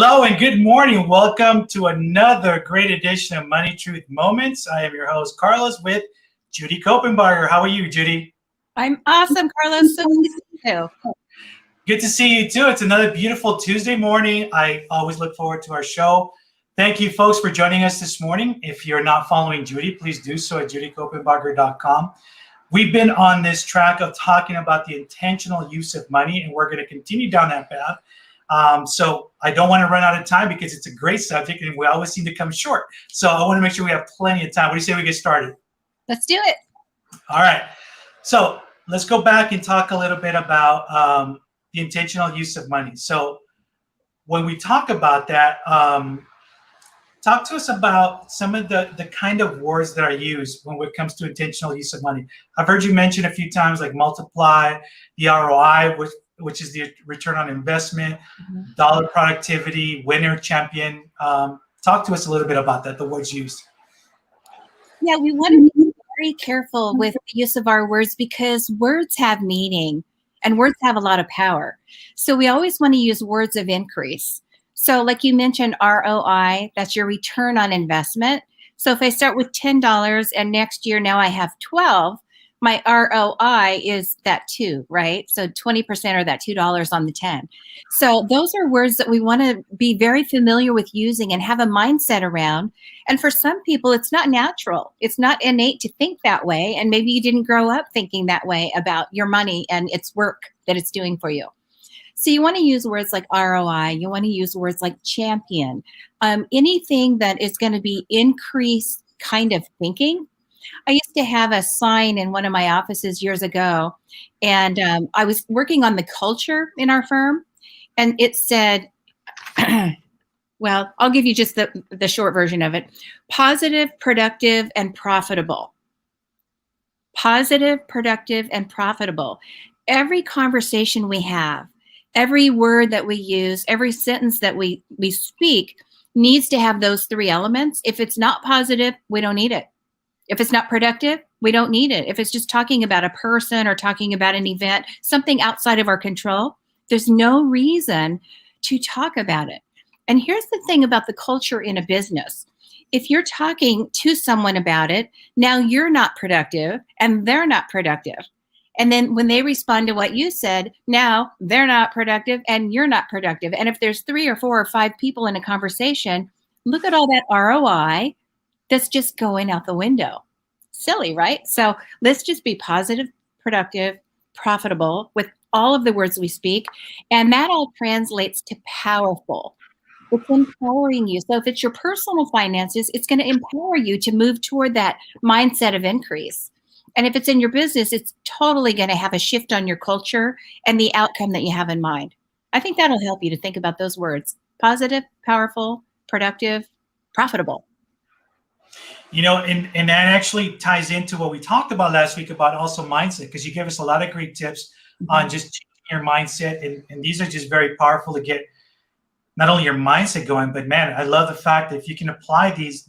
Hello and good morning. Welcome to another great edition of Money Truth Moments. I am your host, Carlos, with Judy Kopenbarger. How are you, Judy? I'm awesome, Carlos. So good to see you. Good to see you, too. It's another beautiful Tuesday morning. I always look forward to our show. Thank you, folks, for joining us this morning. If you're not following Judy, please do so at judykopenbarger.com. We've been on this track of talking about the intentional use of money, and we're going to continue down that path. So I don't want to run out of time because it's a great subject and we always seem to come short. So I want to make sure we have plenty of time. What do you say we get started? Let's do it. All right. So let's go back and talk a little bit about the intentional use of money. So when we talk about that, talk to us about some of the kind of words that are used when it comes to intentional use of money. I've heard you mention a few times like multiply, the ROI, which is the return on investment, dollar productivity, winner, champion. Talk to us a little bit about that, the words used. Yeah, we want to be very careful with the use of our words because words have meaning and words have a lot of power. So we always want to use words of increase. So like you mentioned, ROI, that's your return on investment. So if I start with $10 and next year now I have 12, my ROI is that 2, right? So 20% or that $2 on the 10. So those are words that we want to be very familiar with using and have a mindset around. And for some people, it's not natural. It's not innate to think that way. And maybe you didn't grow up thinking that way about your money and its work that it's doing for you. So you want to use words like ROI. You want to use words like champion. Anything that is going to be increased kind of thinking. I used to have a sign in one of my offices years ago, and I was working on the culture in our firm, and it said, well, I'll give you just the short version of it. Positive, productive, and profitable. Positive, productive, and profitable. Every conversation we have, every word that we use, every sentence that we speak needs to have those 3 elements. If it's not positive, we don't need it. If it's not productive, we don't need it. If it's just talking about a person or talking about an event, something outside of our control, there's no reason to talk about it. And here's the thing about the culture in a business. If you're talking to someone about it, now you're not productive and they're not productive. And then when they respond to what you said, now they're not productive and you're not productive. And if there's 3 or 4 or 5 people in a conversation, look at all that ROI that's just going out the window. Silly, right? So let's just be positive, productive, profitable with all of the words we speak. And that all translates to powerful. It's empowering you. So if it's your personal finances, it's going to empower you to move toward that mindset of increase. And if it's in your business, it's totally going to have a shift on your culture and the outcome that you have in mind. I think that'll help you to think about those words. Positive, powerful, productive, profitable. You know, and that actually ties into what we talked about last week about also mindset, because you gave us a lot of great tips on just changing your mindset. And these are just very powerful to get not only your mindset going, but man, I love the fact that if you can apply these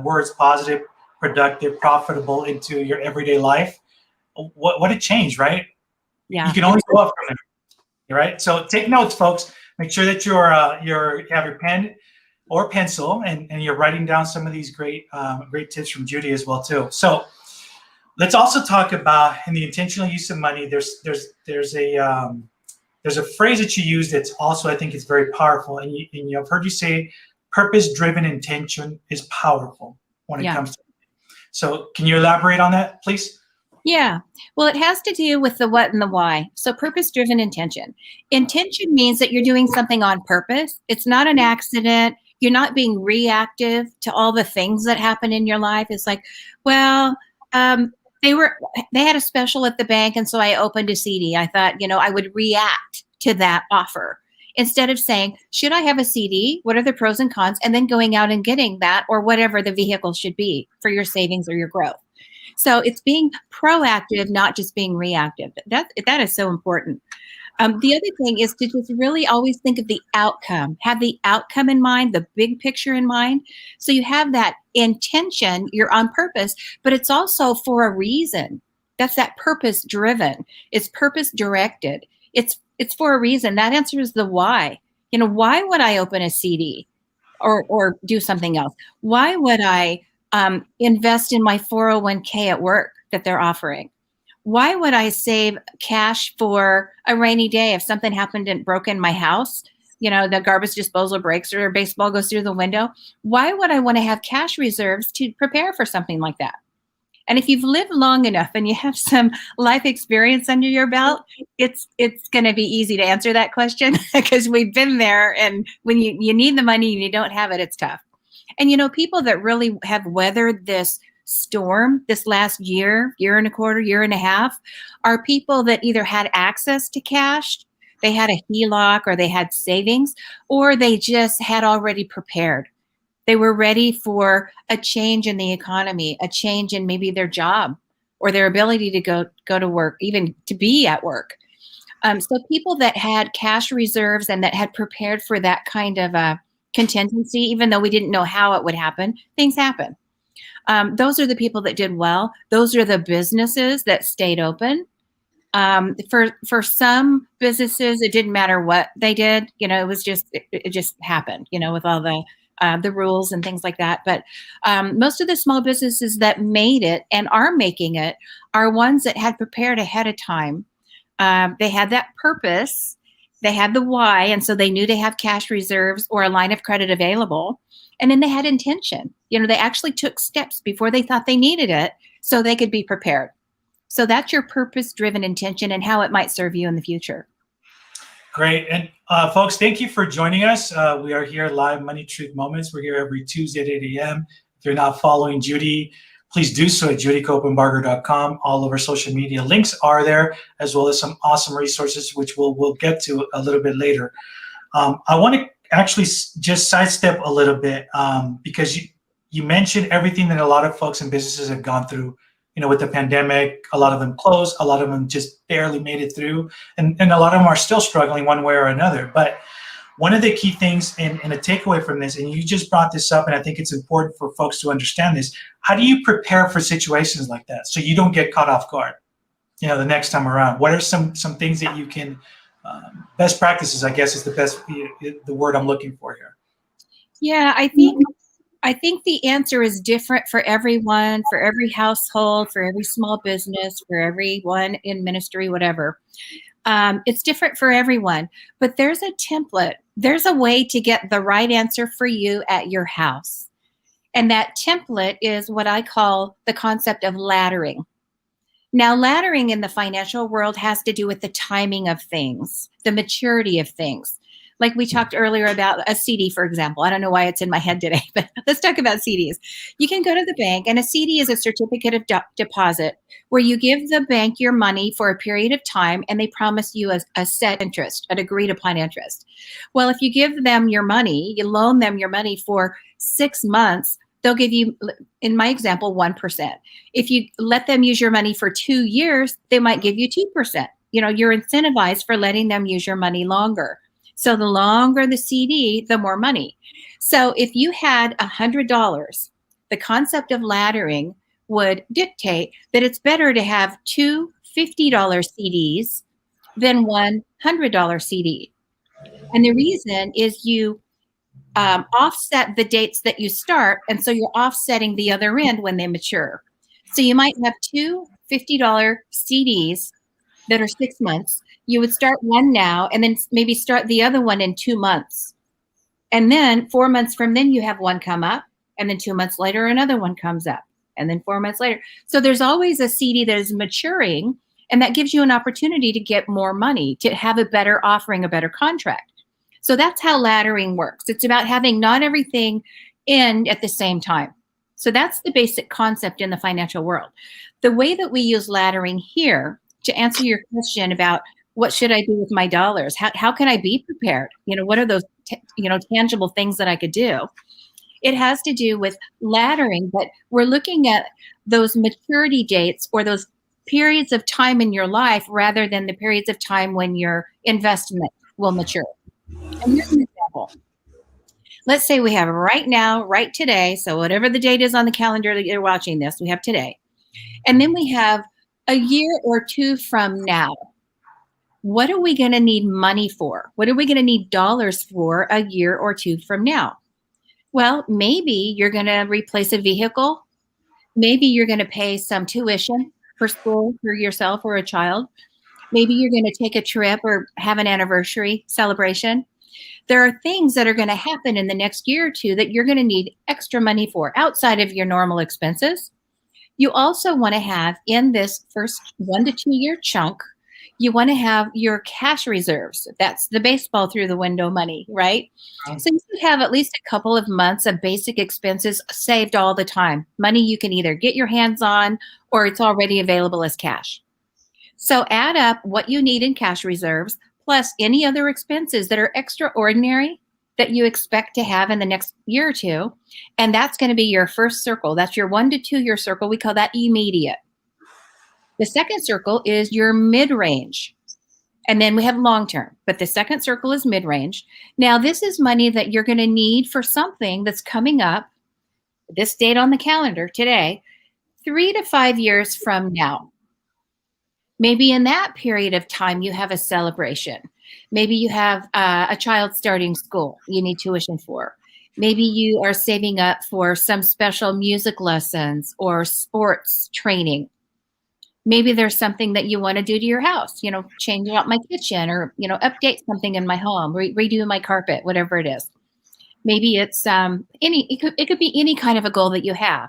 words, positive, productive, profitable, into your everyday life, what a change, right? Yeah. You can always go up from there, right? So take notes, folks. Make sure that you have your pen or pencil, and you're writing down some of these great tips from Judy as well too. So let's also talk about in the intentional use of money. There's a phrase that you use that's also, I think, is very powerful. And I've heard you say purpose-driven intention is powerful when it comes to it. So can you elaborate on that, please? Yeah. Well, it has to do with the what and the why. So purpose-driven intention. Intention means that you're doing something on purpose. It's not an accident. You're not being reactive to all the things that happen in your life. It's like, well, they had a special at the bank, and so I opened a CD. I thought, I would react to that offer instead of saying, should I have a CD? What are the pros and cons? And then going out and getting that, or whatever the vehicle should be for your savings or your growth. So it's being proactive, not just being reactive. That is so important. The other thing is to just really always think of the outcome, have the outcome in mind, the big picture in mind. So you have that intention, you're on purpose, but it's also for a reason. That's that purpose driven. It's purpose directed. It's for a reason. That answers the why. Why would I open a CD or do something else? Why would I invest in my 401k at work that they're offering? Why would I save cash for a rainy day if something happened and broke in my house? The garbage disposal breaks or a baseball goes through the window. Why would I want to have cash reserves to prepare for something like that? And if you've lived long enough and you have some life experience under your belt, it's going to be easy to answer that question because we've been there. And when you need the money and you don't have it, it's tough. And people that really have weathered this storm this last year and a quarter, year and a half, are people that either had access to cash, they had a HELOC, or they had savings, or they just had already prepared. They were ready for a change in the economy, a change in maybe their job or their ability to go to work, even to be at work. So people that had cash reserves and that had prepared for that kind of a contingency, even though we didn't know how it would happen, things happen. Those are the people that did well. Those are the businesses that stayed open. For some businesses, it didn't matter what they did. It was just it just happened. With all the rules and things like that. But most of the small businesses that made it and are making it are ones that had prepared ahead of time. They had that purpose. They had the why, and so they knew they have cash reserves or a line of credit available. And then they had intention. They actually took steps before they thought they needed it so they could be prepared. So that's your purpose-driven intention and how it might serve you in the future. Great. And folks, thank you for joining us. We are here live, Money Truth Moments. We're here every Tuesday at 8 a.m. If you're not following Judy, please do so at judycopenbarger.com. All of our social media links are there, as well as some awesome resources, which we'll get to a little bit later. I want to actually just sidestep a little bit because you mentioned everything that a lot of folks and businesses have gone through. With the pandemic, a lot of them closed, a lot of them just barely made it through, and a lot of them are still struggling one way or another. But one of the key things and a takeaway from this, and you just brought this up, and I think it's important for folks to understand this, how do you prepare for situations like that so you don't get caught off guard, the next time around? What are some things that you can, best practices, I guess is the word I'm looking for here. Yeah, I think the answer is different for everyone, for every household, for every small business, for everyone in ministry, whatever. It's different for everyone, but there's a template. There's a way to get the right answer for you at your house. And that template is what I call the concept of laddering. Now, laddering in the financial world has to do with the timing of things, the maturity of things. Like we talked earlier about a CD, for example. I don't know why it's in my head today, but let's talk about CDs. You can go to the bank, and a CD is a certificate of deposit where you give the bank your money for a period of time, and they promise you a set interest, an agreed upon interest. Well, if you give them your money, you loan them your money for 6 months, they'll give you, in my example, 1%. If you let them use your money for 2 years, they might give you 2%. You're incentivized for letting them use your money longer. So the longer the CD, the more money. So if you had $100, the concept of laddering would dictate that it's better to have two $50 CDs than one $100 CD. And the reason is you offset the dates that you start, and so you're offsetting the other end when they mature. So you might have two $50 CDs that are 6 months. You would start one now and then maybe start the other one in 2 months. And then 4 months from then you have one come up, and then 2 months later another one comes up, and then 4 months later. So there's always a CD that is maturing, and that gives you an opportunity to get more money, to have a better offering, a better contract. So that's how laddering works. It's about having not everything end at the same time. So that's the basic concept in the financial world. The way that we use laddering here, to answer your question about what should I do with my dollars, how can I be prepared? What are those tangible things that I could do? It has to do with laddering, but we're looking at those maturity dates or those periods of time in your life rather than the periods of time when your investment will mature. And here's an example. Let's say we have right now, right today, so whatever the date is on the calendar that you're watching this, we have today. And then we have a year or two from now. What are we going to need money for? What are we going to need dollars for a year or two from now? Well, maybe you're going to replace a vehicle. Maybe you're going to pay some tuition for school for yourself or a child. Maybe you're going to take a trip or have an anniversary celebration. There are things that are going to happen in the next year or two that you're going to need extra money for outside of your normal expenses. You also want to have in this first 1 to 2 year chunk, you want to have your cash reserves. That's the baseball through the window money, right? So you should have at least a couple of months of basic expenses saved all the time. Money you can either get your hands on or it's already available as cash. So add up what you need in cash reserves plus any other expenses that are extraordinary that you expect to have in the next year or two. And that's going to be your first circle. That's your 1 to 2 year circle. We call that immediate. The second circle is your mid-range. And then we have long-term, but the second circle is mid-range. Now, this is money that you're going to need for something that's coming up, this date on the calendar today, 3 to 5 years from now. Maybe in that period of time, you have a celebration. Maybe you have a child starting school you need tuition for. Maybe you are saving up for some special music lessons or sports training. Maybe there's something that you want to do to your house, change out my kitchen or, update something in my home, redo my carpet, whatever it is. Maybe it's it could be any kind of a goal that you have.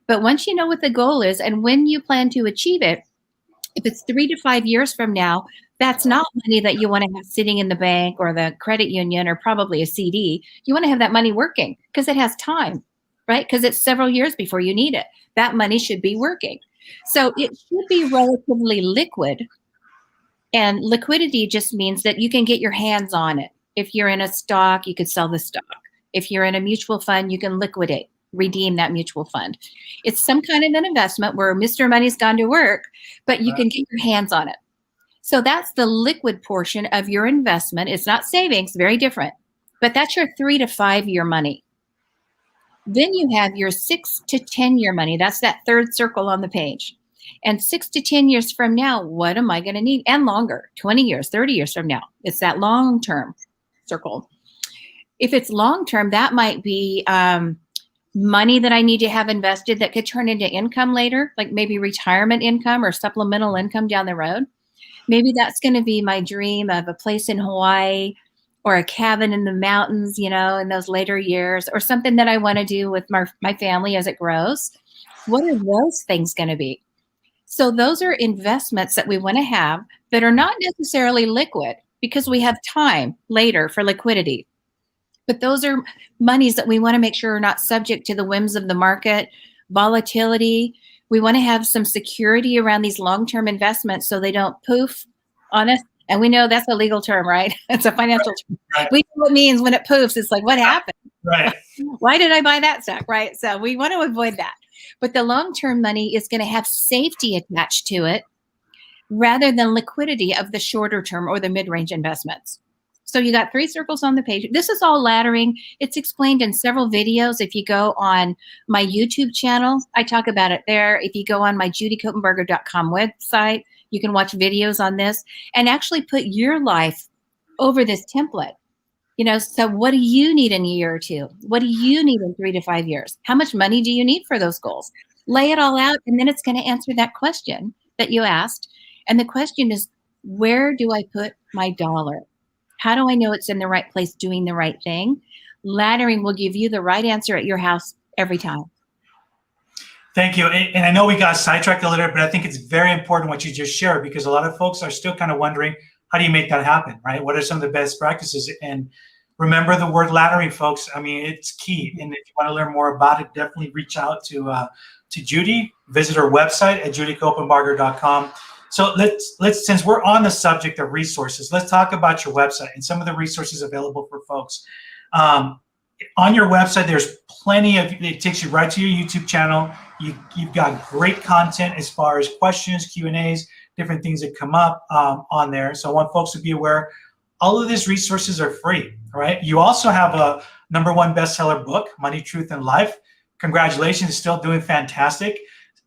But once you know what the goal is and when you plan to achieve it, if it's 3 to 5 years from now, that's not money that you want to have sitting in the bank or the credit union or probably a CD. You want to have that money working because it has time, right? Because it's several years before you need it. That money should be working. So it should be relatively liquid. And liquidity just means that you can get your hands on it. If you're in a stock, you could sell the stock. If you're in a mutual fund, you can liquidate, redeem that mutual fund. It's some kind of an investment where Mr. Money's gone to work, but you can get your hands on it. So that's the liquid portion of your investment. It's not savings, very different, but that's your 3 to 5 year money. Then you have your 6 to 10 year money. That's that third circle on the page. And 6 to 10 years from now, what am I going to need? And longer, 20 years, 30 years from now. It's that long-term circle. If it's long-term, that might be money that I need to have invested that could turn into income later, like maybe retirement income or supplemental income down the road. Maybe that's going to be my dream of a place in Hawaii or a cabin in the mountains, in those later years, or something that I want to do with my family as it grows. What are those things going to be? So those are investments that we want to have that are not necessarily liquid because we have time later for liquidity. But those are monies that we want to make sure are not subject to the whims of the market, volatility. We want to have some security around these long-term investments so they don't poof on us. And we know that's a legal term, right? It's a financial term. Right. We know what it means when it poofs. It's like, what happened? Right. Why did I buy that stock, right? So we want to avoid that. But the long-term money is going to have safety attached to it rather than liquidity of the shorter term or the mid-range investments. So you got 3 circles on the page. This is all laddering. It's explained in several videos. If you go on my YouTube channel, I talk about it there. If you go on my judykopenbarger.com website, you can watch videos on this and actually put your life over this template. So what do you need in a year or two? What do you need in 3 to 5 years? How much money do you need for those goals? Lay it all out, and then it's going to answer that question that you asked. And the question is, where do I put my dollar? How do I know it's in the right place doing the right thing? Laddering will give you the right answer at your house every time. Thank you. And I know we got sidetracked a little bit, but I think it's very important what you just shared because a lot of folks are still kind of wondering, how do you make that happen, right? What are some of the best practices? And remember the word laddering, folks. I mean, it's key. And if you want to learn more about it, definitely reach out to Judy. Visit her website at judykopenbarger.com. So let's since we're on the subject of resources, let's talk about your website and some of the resources available for folks. On your website, there's plenty of, it takes you right to your YouTube channel. You've got great content as far as questions, Q&As, different things that come up on there. So I want folks to be aware, all of these resources are free, right? You also have a #1 bestseller book, Money, Truth, and Life. Congratulations, it's still doing fantastic.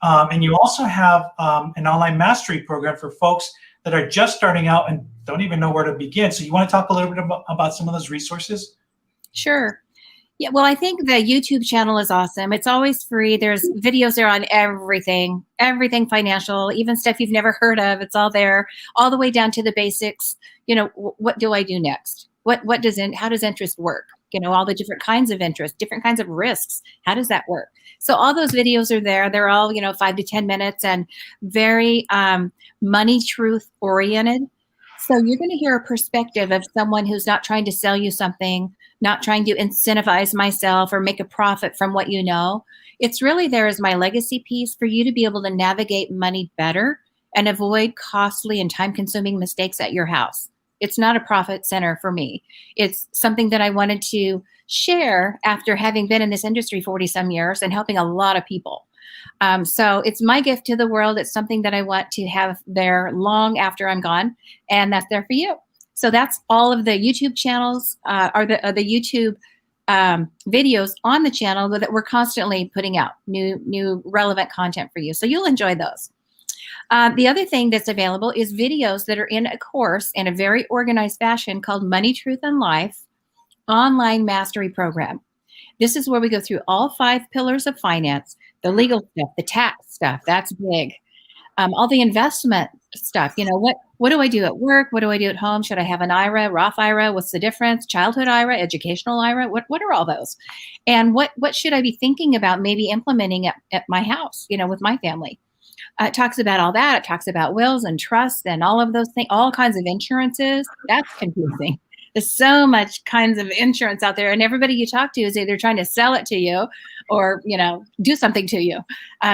And you also have an online mastery program for folks that are just starting out and don't even know where to begin. So you want to talk a little bit about some of those resources? Sure. Yeah, well, I think the YouTube channel is awesome. It's always free. There's videos there on everything financial, even stuff you've never heard of. It's all there, all the way down to the basics. What do I do next? How does interest work? All the different kinds of interest, different kinds of risks. How does that work? So all those videos are there. They're all, 5 to 10 minutes and very money truth oriented. So you're going to hear a perspective of someone who's not trying to sell you something, not trying to incentivize myself or make a profit from what you know. It's really there as my legacy piece for you to be able to navigate money better and avoid costly and time-consuming mistakes at your house. It's not a profit center for me. It's something that I wanted to share after having been in this industry 40 some years and helping a lot of people. So it's my gift to the world. It's something that I want to have there long after I'm gone, and that's there for you. So that's all of the YouTube channels, are the YouTube videos on the channel that we're constantly putting out new relevant content for you. So you'll enjoy those. The other thing that's available is videos that are in a course in a very organized fashion called Money, Truth, and Life Online Mastery Program. This is where we go through all 5 pillars of finance, the legal stuff, the tax stuff, that's big. All the investment stuff, what do I do at work? What do I do at home? Should I have an IRA, Roth IRA? What's the difference? Childhood IRA, educational IRA? What are all those? And what should I be thinking about maybe implementing at my house, with my family? It talks about all that. It talks about wills and trusts and all of those things, all kinds of insurances. That's confusing. There's so much kinds of insurance out there, and everybody you talk to is either trying to sell it to you or, do something to you,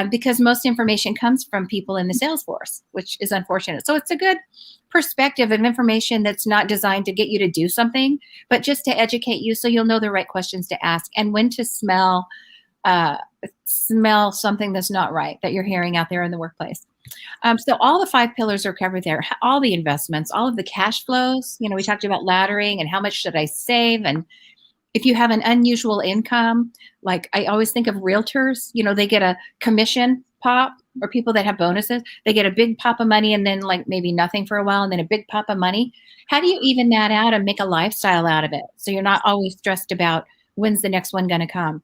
because most information comes from people in the sales force, which is unfortunate. So it's a good perspective of information that's not designed to get you to do something, but just to educate you so you'll know the right questions to ask and when to smell something that's not right that you're hearing out there in the workplace. So all the 5 pillars are covered there, all the investments, all of the cash flows. We talked about laddering and how much should I save. And if you have an unusual income, like I always think of realtors, they get a commission pop, or people that have bonuses, they get a big pop of money and then like maybe nothing for a while and then a big pop of money. How do you even that out and make a lifestyle out of it? So you're not always stressed about when's the next one going to come.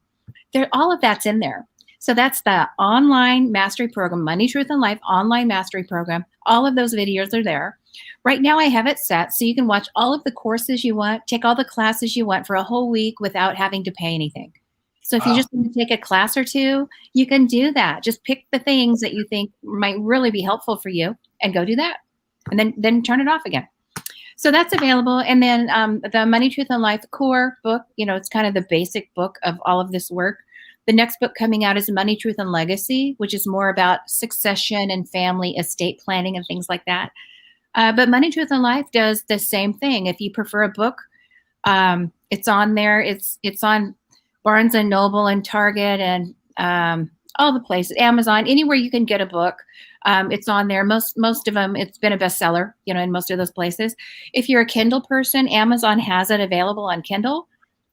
All of that's in there. So that's the online mastery program, Money, Truth, and Life online mastery program. All of those videos are there. Right now I have it set so you can watch all of the courses you want, take all the classes you want for a whole week without having to pay anything. So if you just want to take a class or two, you can do that. Just pick the things that you think might really be helpful for you and go do that. And then turn it off again. So that's available. And then the Money, Truth, and Life core book, it's kind of the basic book of all of this work. The next book coming out is Money, Truth, and Legacy, which is more about succession and family estate planning and things like that. But Money, Truth, and Life does the same thing. If you prefer a book, it's on there. It's on Barnes and Noble and Target and all the places, Amazon, anywhere you can get a book. It's on there. Most of them, it's been a bestseller, in most of those places. If you're a Kindle person, Amazon has it available on Kindle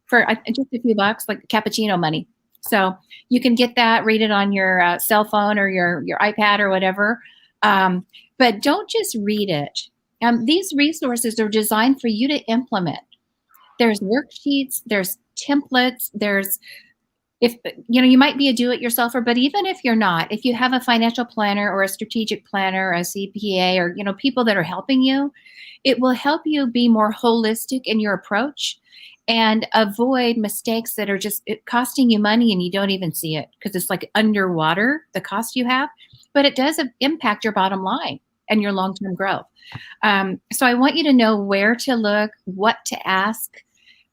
for just a few bucks, like cappuccino money. So you can get that, read it on your cell phone or your iPad or whatever. But don't just read it. These resources are designed for you to implement. There's worksheets, there's templates, you might be a do-it-yourselfer, but even if you're not, if you have a financial planner or a strategic planner or a CPA or, people that are helping you, it will help you be more holistic in your approach and avoid mistakes that are just costing you money and you don't even see it because it's like underwater, the cost you have, but it does impact your bottom line and your long-term growth. So I want you to know where to look, what to ask.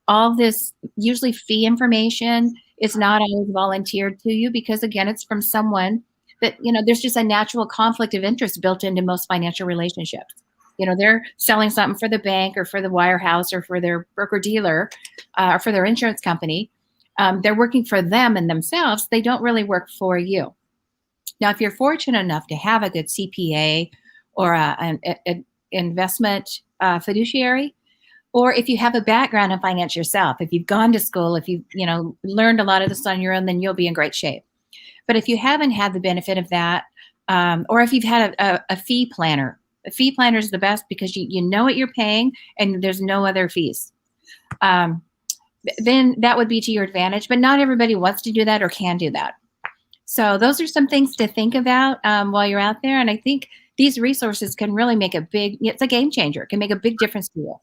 All this usually fee information is not always volunteered to you because, again, it's from someone that, there's just a natural conflict of interest built into most financial relationships. They're selling something for the bank or for the wirehouse or for their broker dealer or for their insurance company. They're working for them and themselves. They don't really work for you. Now, if you're fortunate enough to have a good CPA or an investment fiduciary, or if you have a background in finance yourself, if you've gone to school, if you've learned a lot of this on your own, then you'll be in great shape. But if you haven't had the benefit of that, or if you've had a fee planner, A fee planner is the best because you know what you're paying and there's no other fees. Then that would be to your advantage, but not everybody wants to do that or can do that. So those are some things to think about while you're out there. And I think these resources can really make it's a game changer. It can make a big difference to you.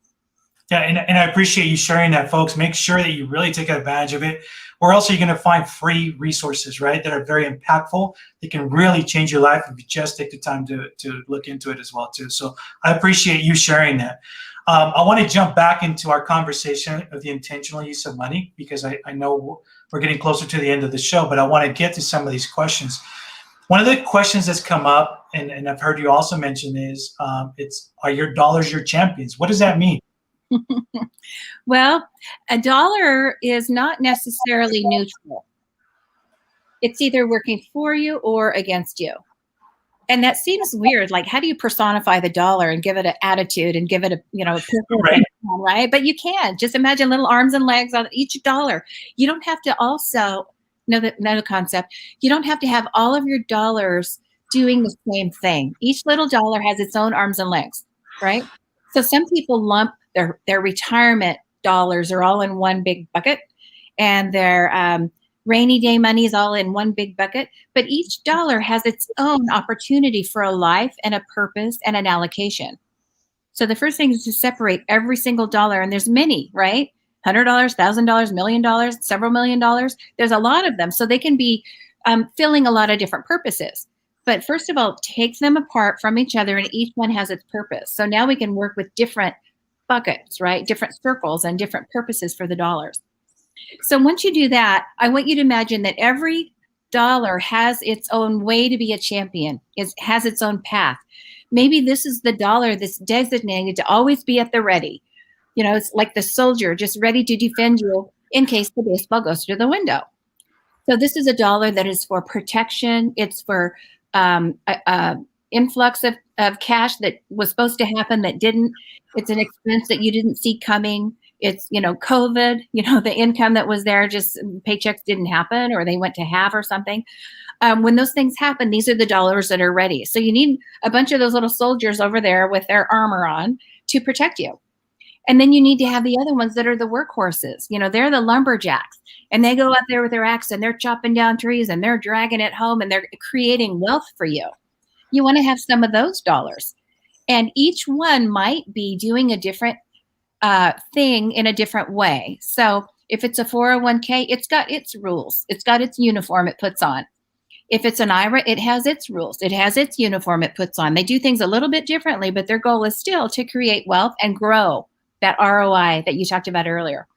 Yeah, and I appreciate you sharing that, folks. Make sure that you really take advantage of it, or else you're going to find free resources, right, that are very impactful. They can really change your life if you just take the time to look into it as well, too. So I appreciate you sharing that. I want to jump back into our conversation of the intentional use of money, because I know we're getting closer to the end of the show, but I want to get to some of these questions. One of the questions that's come up, and I've heard you also mention, is are your dollars your champions? What does that mean? Well, a dollar is not necessarily neutral. It's either working for you or against you. And that seems weird. Like, how do you personify the dollar and give it an attitude and give it a, Right. right? But you can. Just imagine little arms and legs on each dollar. You don't have to also know the concept. You don't have to have all of your dollars doing the same thing. Each little dollar has its own arms and legs, right? So some people lump their retirement dollars are all in one big bucket, and their rainy day money is all in one big bucket. But each dollar has its own opportunity for a life and a purpose and an allocation. So the first thing is to separate every single dollar, and there's many, right? $100, $1,000, $1 million, several $1 million. There's a lot of them, so they can be filling a lot of different purposes. But first of all, take them apart from each other, and each one has its purpose. So now we can work with different buckets, right? Different circles and different purposes for the dollars. So once you do that, I want you to imagine that every dollar has its own way to be a champion. It has its own path. Maybe this is the dollar that's designated to always be at the ready. It's like the soldier just ready to defend you in case the baseball goes through the window. So this is a dollar that is for protection. It's for influx of cash that was supposed to happen that didn't. It's an expense that you didn't see coming. It's, COVID, the income that was there, just paychecks didn't happen, or they went to half or something. When those things happen, these are the dollars that are ready. So you need a bunch of those little soldiers over there with their armor on to protect you. And then you need to have the other ones that are the workhorses. They're the lumberjacks, and they go out there with their axe and they're chopping down trees and they're dragging it home and they're creating wealth for you. You want to have some of those dollars. And each one might be doing a different thing in a different way. So if it's a 401k, it's got its rules. It's got its uniform it puts on. If it's an IRA, it has its rules. It has its uniform it puts on. They do things a little bit differently, but their goal is still to create wealth and grow that ROI that you talked about earlier.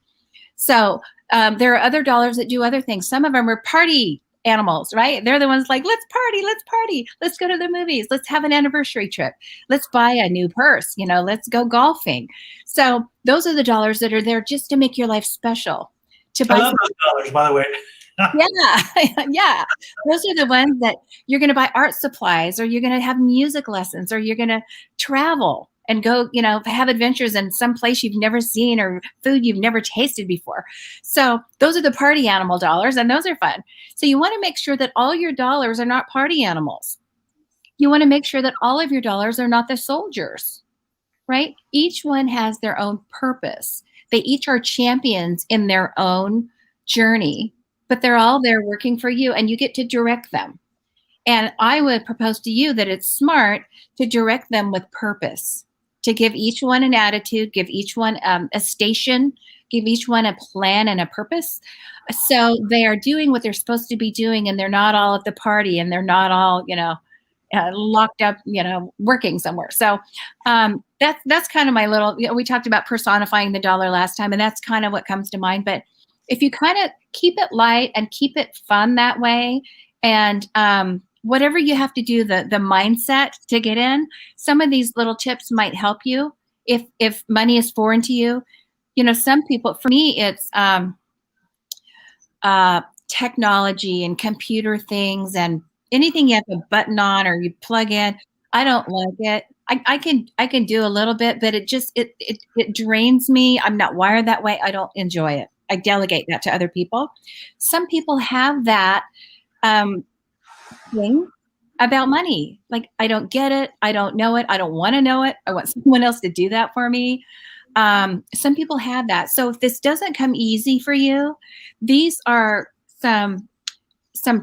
So there are other dollars that do other things. Some of them are party animals, right? They're the ones like, let's party, let's go to the movies, let's have an anniversary trip, let's buy a new purse, let's go golfing. So those are the dollars that are there just to make your life special. I love those dollars, by the way. Yeah. Those are the ones that you're going to buy art supplies, or you're going to have music lessons, or you're going to travel and go, have adventures in some place you've never seen or food you've never tasted before. So those are the party animal dollars, and those are fun. So you want to make sure that all your dollars are not party animals. You want to make sure that all of your dollars are not the soldiers, right? Each one has their own purpose. They each are champions in their own journey, but they're all there working for you, and you get to direct them. And I would propose to you that it's smart to direct them with purpose, to give each one an attitude, give each one a station, give each one a plan and a purpose. So they are doing what they're supposed to be doing, and they're not all at the party, and they're not all, locked up, working somewhere. So that's kind of my little, we talked about personifying the dollar last time, and that's kind of what comes to mind. But if you kind of keep it light and keep it fun that way, and whatever you have to do, the mindset to get in, some of these little tips might help you if money is foreign to you. Some people, for me, it's technology and computer things and anything you have a button on or you plug in. I don't like it. I can do a little bit, but it just it drains me. I'm not wired that way. I don't enjoy it. I delegate that to other people. Some people have that thing about money. Like, I don't get it. I don't know it. I don't want to know it. I want someone else to do that for me. Some people have that. So if this doesn't come easy for you, these are some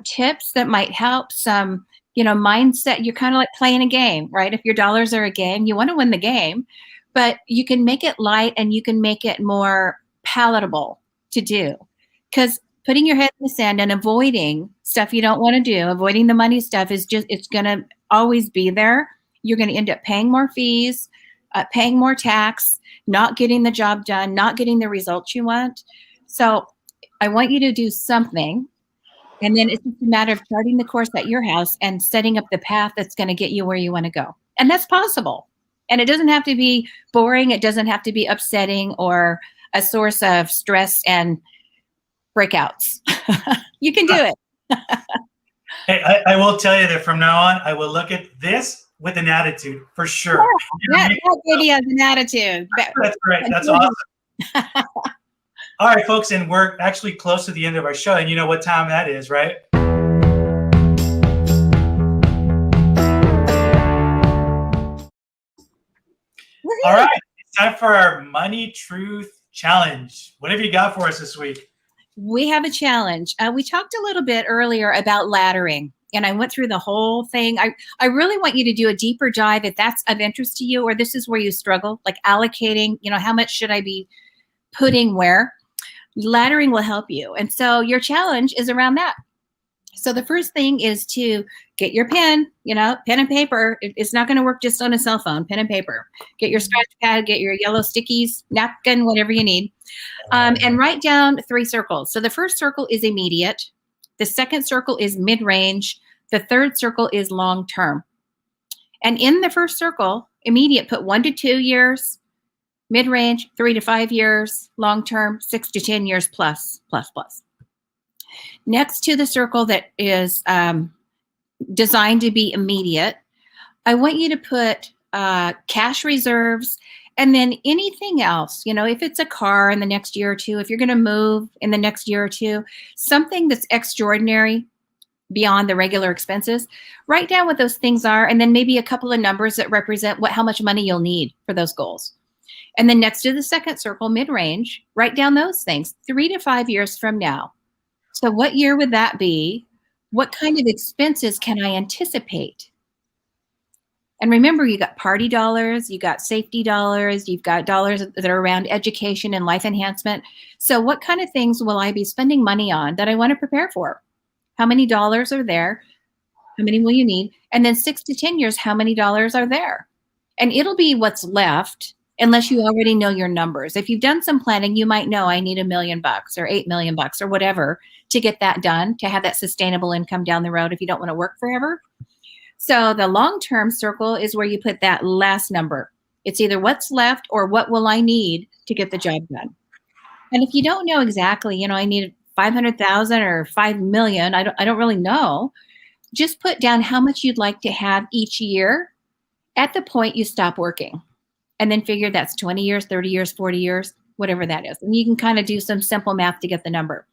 tips that might help, some, mindset. You're kind of like playing a game, right? If your dollars are a game, you want to win the game, but you can make it light and you can make it more palatable to do. Because putting your head in the sand and avoiding stuff you don't want to do, avoiding the money stuff it's going to always be there. You're going to end up paying more fees, paying more tax, not getting the job done, not getting the results you want. So I want you to do something. And then it's just a matter of charting the course at your house and setting up the path that's going to get you where you want to go. And that's possible. And it doesn't have to be boring. It doesn't have to be upsetting or a source of stress and breakouts. You can do it. Hey, I will tell you that from now on, I will look at this with an attitude for sure. Yeah, that video has an attitude. That's great. That's awesome. All right, folks, and we're actually close to the end of our show, and you know what time that is, right? All right, it's time for our Money Truth Challenge. What have you got for us this week? We have a challenge. We talked a little bit earlier about laddering, and I went through the whole thing. I really want you to do a deeper dive if that's of interest to you, or this is where you struggle, like allocating, how much should I be putting where? Laddering will help you. And so your challenge is around that. So the first thing is to get your pen, pen and paper. It's not going to work just on a cell phone, pen and paper. Get your scratch pad, get your yellow stickies, napkin, whatever you need. And write down 3 circles. So the first circle is immediate. The second circle is mid-range. The third circle is long-term. And in the first circle, immediate, put 1 to 2 years. Mid-range, 3 to 5 years. Long-term, 6 to 10 years plus. Next to the circle that is designed to be immediate, I want you to put cash reserves and then anything else. If it's a car in the next year or two, if you're going to move in the next year or two, something that's extraordinary beyond the regular expenses, write down what those things are, and then maybe a couple of numbers that represent how much money you'll need for those goals. And then next to the second circle, mid-range, write down those things 3 to 5 years from now. So what year would that be? What kind of expenses can I anticipate? And remember, you got party dollars, you got safety dollars, you've got dollars that are around education and life enhancement. So what kind of things will I be spending money on that I want to prepare for? How many dollars are there? How many will you need? And then 6 to 10 years, how many dollars are there? And it'll be what's left, unless you already know your numbers. If you've done some planning, you might know I need $1 million or $8 million or whatever to get that done, to have that sustainable income down the road if you don't want to work forever. So the long-term circle is where you put that last number. It's either what's left or what will I need to get the job done. And if you don't know exactly, I need 500,000 or 5 million, I don't really know. Just put down how much you'd like to have each year at the point you stop working. And then figure that's 20 years, 30 years, 40 years, whatever that is. And you can kind of do some simple math to get the number.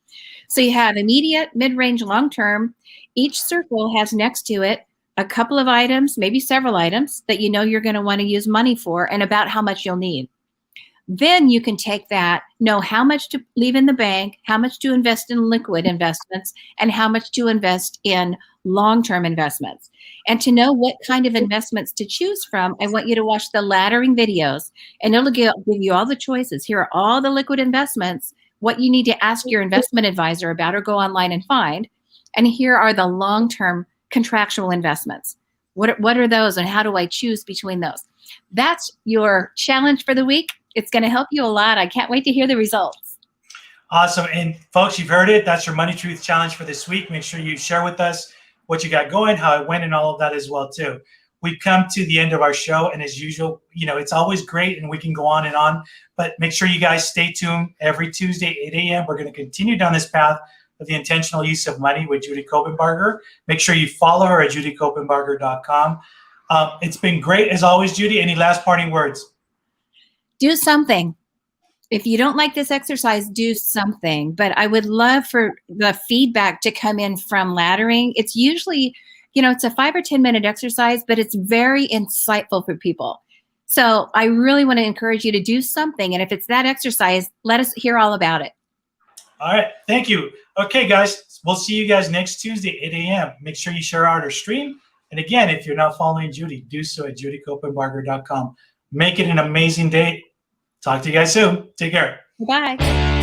So you have immediate, mid-range, long-term. Each circle has next to it a couple of items, maybe several items that you're going to want to use money for and about how much you'll need. Then you can take that, know how much to leave in the bank, how much to invest in liquid investments, and how much to invest in long-term investments. And to know what kind of investments to choose from, I want you to watch the laddering videos, and it'll give you all the choices. Here are all the liquid investments, what you need to ask your investment advisor about or go online and find. And here are the long-term contractual investments. What are those, and how do I choose between those? That's your challenge for the week. It's going to help you a lot. I can't wait to hear the results. Awesome. And folks, you've heard it. That's your Money Truth Challenge for this week. Make sure you share with us what you got going, how it went, and all of that as well too. We've come to the end of our show, and as usual, it's always great and we can go on and on, but make sure you guys stay tuned every Tuesday, 8 a.m. We're going to continue down this path of the intentional use of money with Judy Kopenbarger. Make sure you follow her at judykopenbarger.com. It's been great as always, Judy. Any last parting words? Do something. If you don't like this exercise, do something. But I would love for the feedback to come in from laddering. It's usually it's a 5 or 10 minute exercise, but it's very insightful for people. So I really want to encourage you to do something. And if it's that exercise, let us hear all about it. All right. Thank you. Okay, guys. We'll see you guys next Tuesday, 8 a.m. Make sure you share out our stream. And again, if you're not following Judy, do so at judykopenbarger.com. Make it an amazing day. Talk to you guys soon. Take care. Bye.